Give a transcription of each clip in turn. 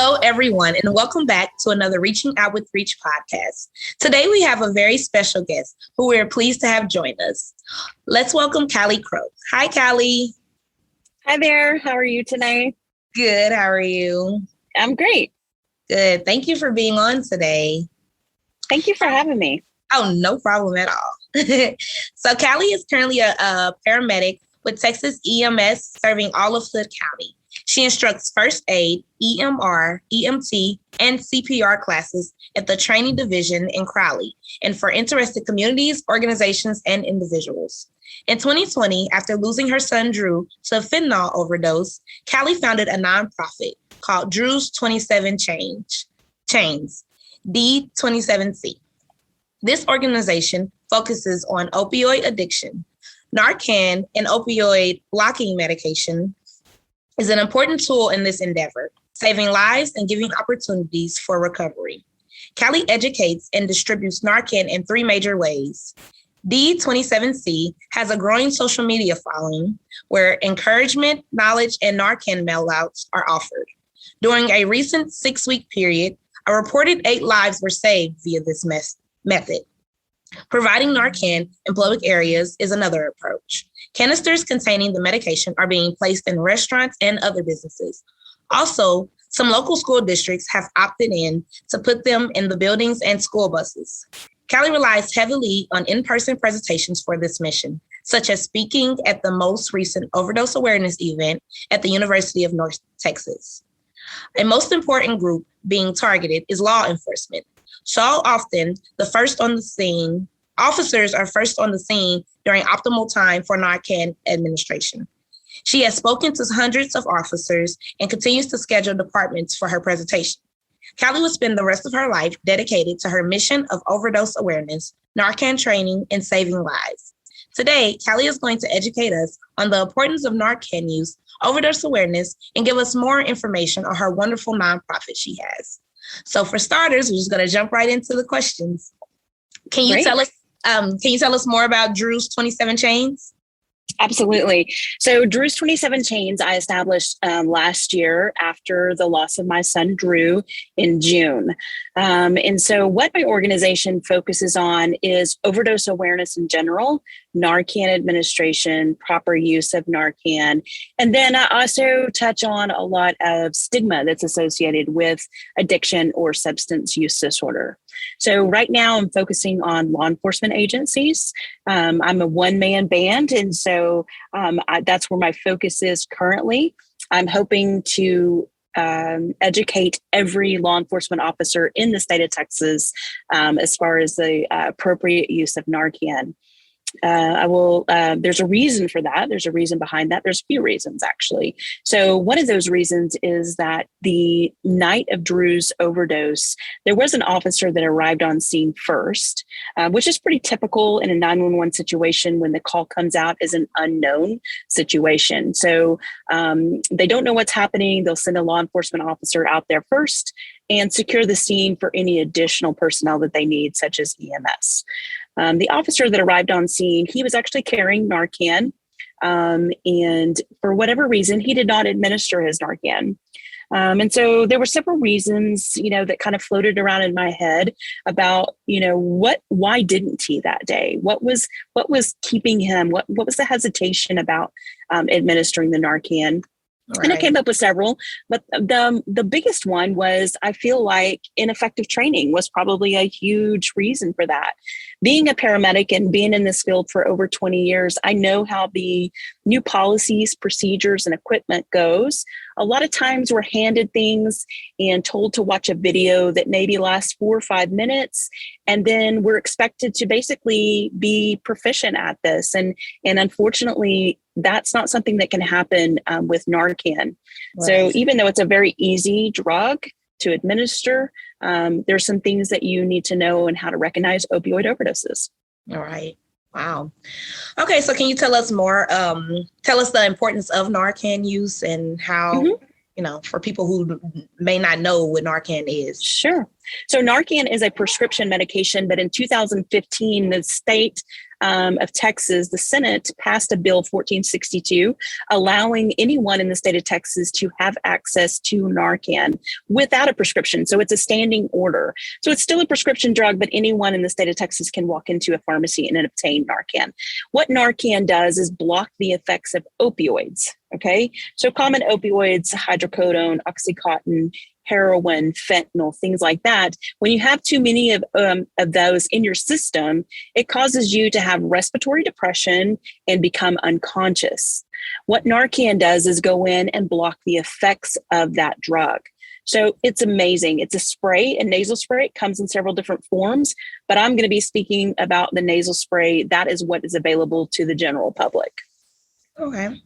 Hello, everyone, and welcome back to another Reaching Out with Reach podcast. Today, we have a very special guest who we're pleased to have join us. Let's welcome Callie Crow. Hi, Callie. Hi there. How are you tonight? Good. How are you? I'm great. Good. Thank you for being on today. Thank you for having me. Oh, no problem at all. So Callie is currently a paramedic with Texas EMS serving all of Hood County. She instructs first aid, EMR, EMT, and CPR classes at the training division in Crowley and for interested communities, organizations, and individuals. In 2020, after losing her son, Drew, to a fentanyl overdose, Callie founded a nonprofit called Drew's 27 Chains, D27C. This organization focuses on opioid addiction. Narcan, an opioid blocking medication, is an important tool in this endeavor, saving lives and giving opportunities for recovery. Callie educates and distributes Narcan in three major ways. D27C has a growing social media following where encouragement, knowledge, and Narcan mailouts are offered. During a recent 6-week period, a reported 8 lives were saved via this method. Providing Narcan in public areas is another approach. Canisters containing the medication are being placed in restaurants and other businesses. Also, some local school districts have opted in to put them in the buildings and school buses. Callie relies heavily on in-person presentations for this mission, such as speaking at the most recent overdose awareness event at the University of North Texas. A most important group being targeted is law enforcement. So often, officers are first on the scene during optimal time for Narcan administration. She has spoken to hundreds of officers and continues to schedule departments for her presentation. Callie will spend the rest of her life dedicated to her mission of overdose awareness, Narcan training, and saving lives. Today, Callie is going to educate us on the importance of Narcan use, overdose awareness, and give us more information on her wonderful nonprofit she has. So for starters, we're just going to jump right into the questions. Can you tell us more about Drew's 27 Chains? Absolutely. So Drew's 27 Chains I established last year after the loss of my son, Drew, in June. And so what my organization focuses on is overdose awareness in general, Narcan administration, proper use of Narcan. And then I also touch on a lot of stigma that's associated with addiction or substance use disorder. So right now I'm focusing on law enforcement agencies. I'm a one-man band, and so that's where my focus is currently. I'm hoping to educate every law enforcement officer in the state of Texas as far as the appropriate use of Narcan. There's a reason for that. There's a reason behind that. There's a few reasons, actually. So one of those reasons is that the night of Drew's overdose, there was an officer that arrived on scene first, which is pretty typical in a 911 situation when the call comes out as an unknown situation. So they don't know what's happening. They'll send a law enforcement officer out there first and secure the scene for any additional personnel that they need, such as EMS. The officer that arrived on scene, he was actually carrying Narcan, and for whatever reason, he did not administer his Narcan. And so there were several reasons, that kind of floated around in my head about, why didn't he that day? What was keeping him? What was the hesitation about administering the Narcan? Right. And I came up with several, but the biggest one was I feel like ineffective training was probably a huge reason for that. Being a paramedic and being in this field for over 20 years, I know how the new policies, procedures, and equipment goes. A lot of times we're handed things and told to watch a video that maybe lasts 4 or 5 minutes, and then we're expected to basically be proficient at this. And unfortunately, that's not something that can happen with Narcan. Right. So even though it's a very easy drug to administer, there's some things that you need to know and how to recognize opioid overdoses. All right. Wow. Okay. So can you tell us more, tell us the importance of Narcan use and how, for people who may not know what Narcan is? Sure. So Narcan is a prescription medication, but in 2015, the state of Texas, the Senate passed a bill 1462, allowing anyone in the state of Texas to have access to Narcan without a prescription. So it's a standing order. So it's still a prescription drug, but anyone in the state of Texas can walk into a pharmacy and obtain Narcan. What Narcan does is block the effects of opioids. Okay, so common opioids, hydrocodone, Oxycontin, heroin, fentanyl, things like that. When you have too many of those in your system, it causes you to have respiratory depression and become unconscious. What Narcan does is go in and block the effects of that drug. So it's amazing. It's a spray, a nasal spray. It comes in several different forms, but I'm going to be speaking about the nasal spray. That is what is available to the general public. Okay.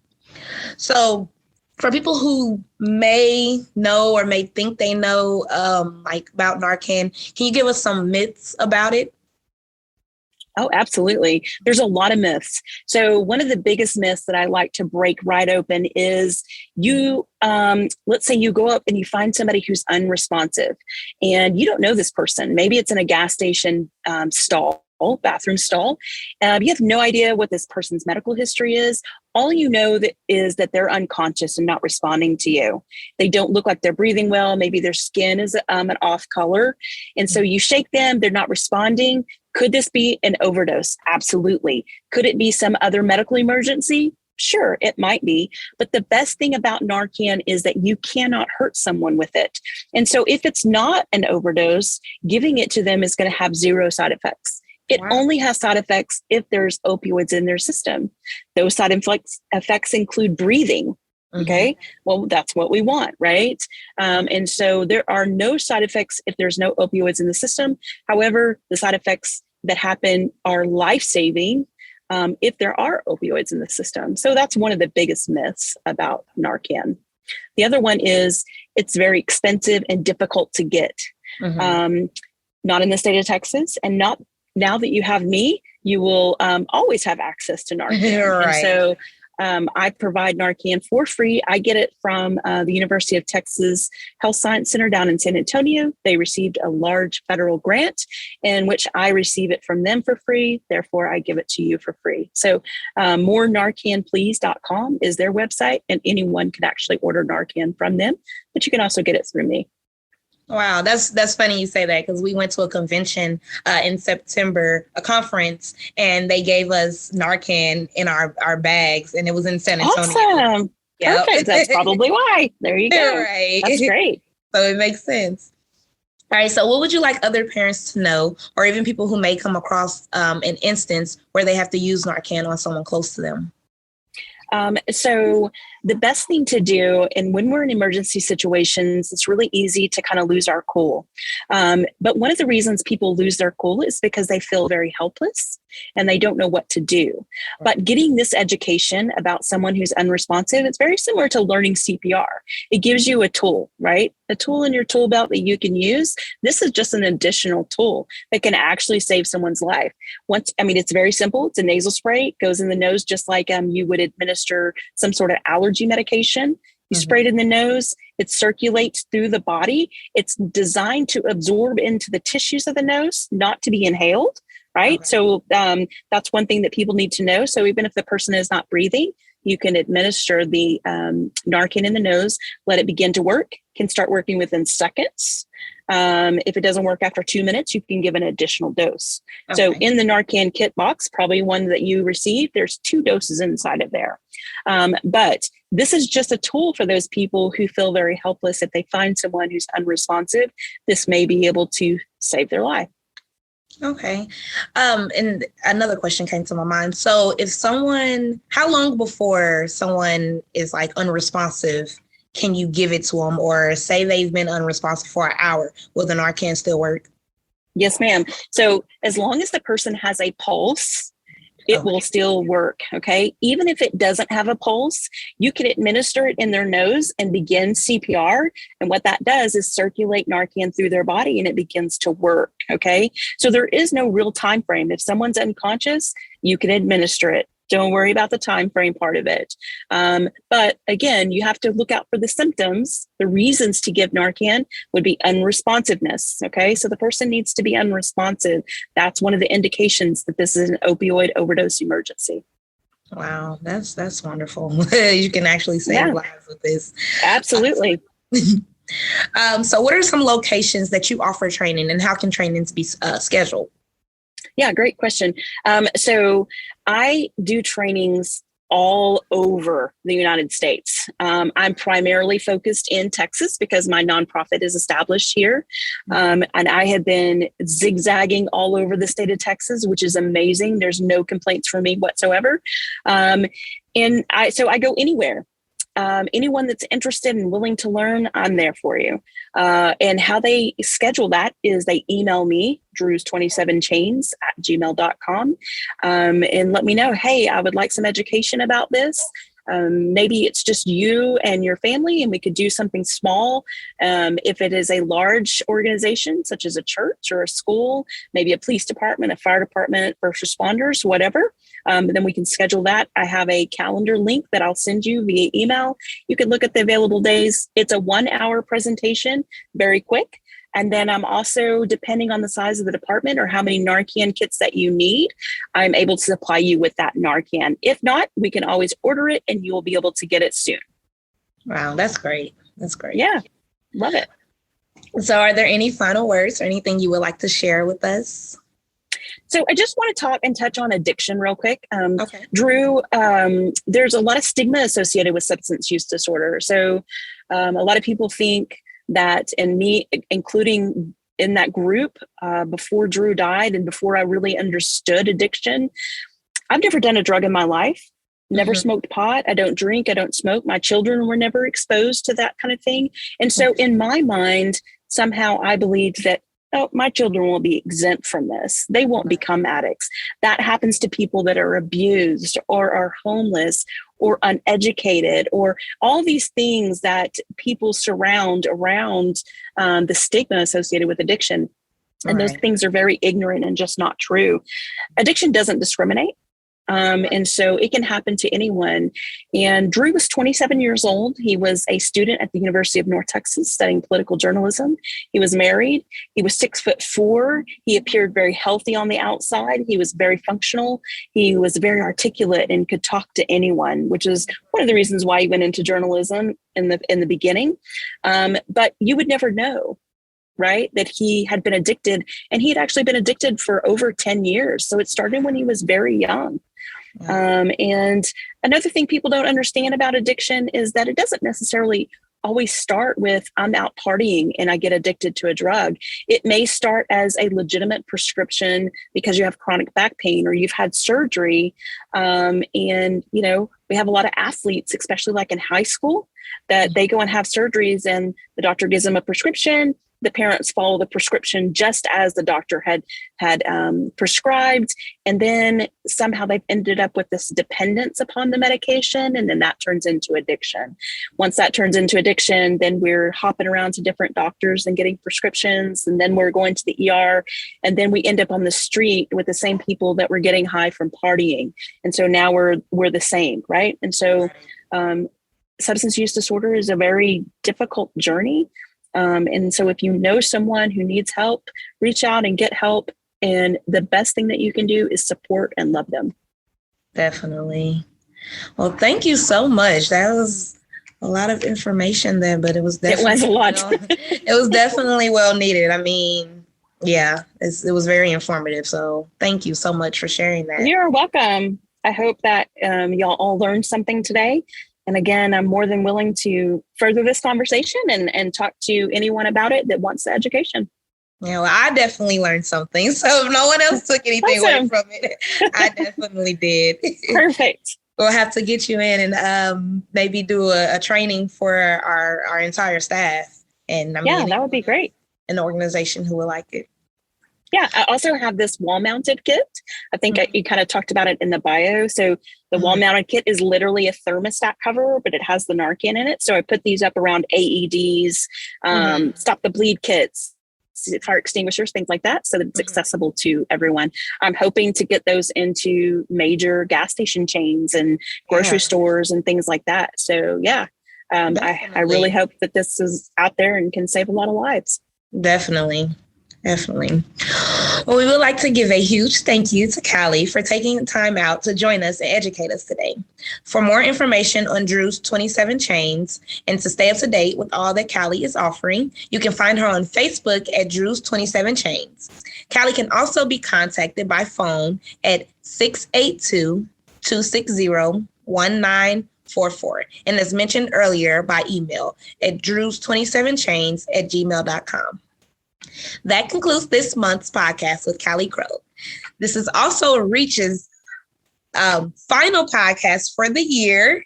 So for people who may know or may think they know like about Narcan, can you give us some myths about it? Oh, absolutely. There's a lot of myths. So one of the biggest myths that I like to break right open is let's say you go up and you find somebody who's unresponsive and you don't know this person. Maybe it's in a gas station bathroom stall. You have no idea what this person's medical history is. All you know is that they're unconscious and not responding to you. They don't look like they're breathing well. Maybe their skin is an off color. And so you shake them, they're not responding. Could this be an overdose? Absolutely. Could it be some other medical emergency? Sure, it might be. But the best thing about Narcan is that you cannot hurt someone with it. And so if it's not an overdose, giving it to them is going to have zero side effects. It only has side effects if there's opioids in their system. Those side effects include breathing. Okay. Well, that's what we want, right? And so there are no side effects if there's no opioids in the system. However, the side effects that happen are life-saving if there are opioids in the system. So that's one of the biggest myths about Narcan. The other one is it's very expensive and difficult to get. Not in the state of Texas, and not now that you have me, you will always have access to Narcan. Right. And so I provide Narcan for free. I get it from the University of Texas Health Science Center down in San Antonio. They received a large federal grant in which I receive it from them for free. Therefore, I give it to you for free. So morenarcanplease.com is their website, and anyone can actually order Narcan from them, but you can also get it through me. Wow, that's funny you say that, because we went to a convention in September, a conference, and they gave us Narcan in our bags, and it was in San Antonio. Awesome. Yep. Perfect. That's probably why. There you go. Right. That's great. So it makes sense. All right. So what would you like other parents to know, or even people who may come across an instance where they have to use Narcan on someone close to them? So the best thing to do, and when we're in emergency situations, it's really easy to kind of lose our cool. But one of the reasons people lose their cool is because they feel very helpless and they don't know what to do. But getting this education about someone who's unresponsive, it's very similar to learning CPR. It gives you a tool, right? A tool in your tool belt that you can use. This is just an additional tool that can actually save someone's life. It's very simple. It's a nasal spray. It goes in the nose just like you would administer some sort of allergy medication. You spray it in the nose. It circulates through the body. It's designed to absorb into the tissues of the nose, not to be inhaled, right? Okay. So that's one thing that people need to know. So even if the person is not breathing, you can administer the Narcan in the nose, let it begin to work, can start working within seconds. If it doesn't work after 2 minutes, you can give an additional dose. Okay. So in the Narcan kit box, probably one that you received, there's 2 doses inside of there. But this is just a tool for those people who feel very helpless. If they find someone who's unresponsive, this may be able to save their life. Okay. And another question came to my mind. So how long before someone is like unresponsive, can you give it to them? Or say they've been unresponsive for an hour, will the Narcan still work? Yes, ma'am. So as long as the person has a pulse, it will still work. Okay. Even if it doesn't have a pulse, you can administer it in their nose and begin CPR. And what that does is circulate Narcan through their body and it begins to work. Okay. So there is no real time frame. If someone's unconscious, you can administer it. Don't worry about the time frame part of it. But again, you have to look out for the symptoms. The reasons to give Narcan would be unresponsiveness. Okay, so the person needs to be unresponsive. That's one of the indications that this is an opioid overdose emergency. Wow, that's wonderful. You can actually save lives with this. Absolutely. So what are some locations that you offer training, and how can trainings be scheduled? Yeah, great question. So I do trainings all over the United States. I'm primarily focused in Texas because my nonprofit is established here. And I have been zigzagging all over the state of Texas, which is amazing. There's no complaints from me whatsoever. So I go anywhere. Anyone that's interested and willing to learn, I'm there for you. And how they schedule that is they email me, drews27chains@gmail.com, and let me know, hey, I would like some education about this. Maybe it's just you and your family, and we could do something small. If it is a large organization, such as a church or a school, maybe a police department, a fire department, first responders, whatever, then we can schedule that. I have a calendar link that I'll send you via email. You can look at the available days. It's a 1-hour presentation, very quick. And then I'm also, depending on the size of the department or how many Narcan kits that you need, I'm able to supply you with that Narcan. If not, we can always order it and you will be able to get it soon. Wow, that's great. That's great. Yeah, love it. So are there any final words or anything you would like to share with us? So I just want to talk and touch on addiction real quick. Okay. Drew, there's a lot of stigma associated with substance use disorder. So a lot of people think that, and me including in that group, before Drew died and before I really understood addiction, I've never done a drug in my life, never smoked pot. I don't drink, I don't smoke. My children were never exposed to that kind of thing. And so in my mind, somehow I believed that, oh, my children will be exempt from this. They won't become addicts. That happens to people that are abused or are homeless or uneducated or all these things that people surround around the stigma associated with addiction. And those things are very ignorant and just not true. Addiction doesn't discriminate. And so it can happen to anyone. And Drew was 27 years old. He was a student at the University of North Texas studying political journalism. He was married. He was 6'4". He appeared very healthy on the outside. He was very functional. He was very articulate and could talk to anyone, which is one of the reasons why he went into journalism in the beginning. But you would never know, right, that he had been addicted, and he had actually been addicted for over 10 years. So it started when he was very young. And another thing people don't understand about addiction is that it doesn't necessarily always start with I'm out partying and I get addicted to a drug. It may start as a legitimate prescription because you have chronic back pain or you've had surgery. And, you know, we have a lot of athletes, especially like in high school, that they go and have surgeries and the doctor gives them a prescription. The parents follow the prescription just as the doctor had prescribed. And then somehow they've ended up with this dependence upon the medication. And then that turns into addiction. Once that turns into addiction, then we're hopping around to different doctors and getting prescriptions. And then we're going to the ER. And then we end up on the street with the same people that were getting high from partying. And so now we're the same, right? And so substance use disorder is a very difficult journey. And so if you know someone who needs help, reach out and get help. And the best thing that you can do is support and love them. Definitely. Well, thank you so much. That was a lot of information there, but it was definitely a lot. It was definitely well needed. I mean, yeah, it was very informative. So thank you so much for sharing that. You're welcome. I hope that y'all all learned something today. And again, I'm more than willing to further this conversation and talk to anyone about it that wants the education. Yeah, well, I definitely learned something. So if no one else took anything away from it, I definitely did. Perfect. We'll have to get you in and maybe do a training for our entire staff. And I mean, that would be great. An organization who will like it. Yeah, I also have this wall-mounted kit. I think you kind of talked about it in the bio. So the wall-mounted kit is literally a thermostat cover, but it has the Narcan in it. So I put these up around AEDs, stop the bleed kits, fire extinguishers, things like that, so that it's accessible to everyone. I'm hoping to get those into major gas station chains and grocery stores and things like that. So yeah, I really hope that this is out there and can save a lot of lives. Definitely. Well, we would like to give a huge thank you to Callie for taking the time out to join us and educate us today. For more information on Drew's 27 Chains and to stay up to date with all that Callie is offering, you can find her on Facebook at Drew's 27 Chains. Callie can also be contacted by phone at 682-260-1944. And as mentioned earlier, by email at drews27chains@gmail.com. That concludes this month's podcast with Callie Crow. This is also Reach's final podcast for the year.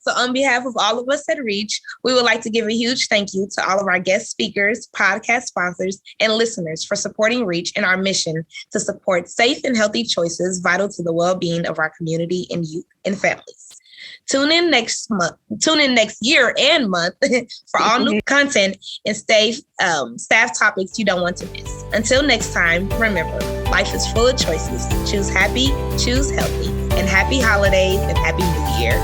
So on behalf of all of us at Reach, we would like to give a huge thank you to all of our guest speakers, podcast sponsors, and listeners for supporting Reach in our mission to support safe and healthy choices vital to the well-being of our community and youth and families. Tune in next year and month for all new content and staff topics you don't want to miss. Until next time, remember, life is full of choices. Choose happy, choose healthy, and happy holidays and happy new year.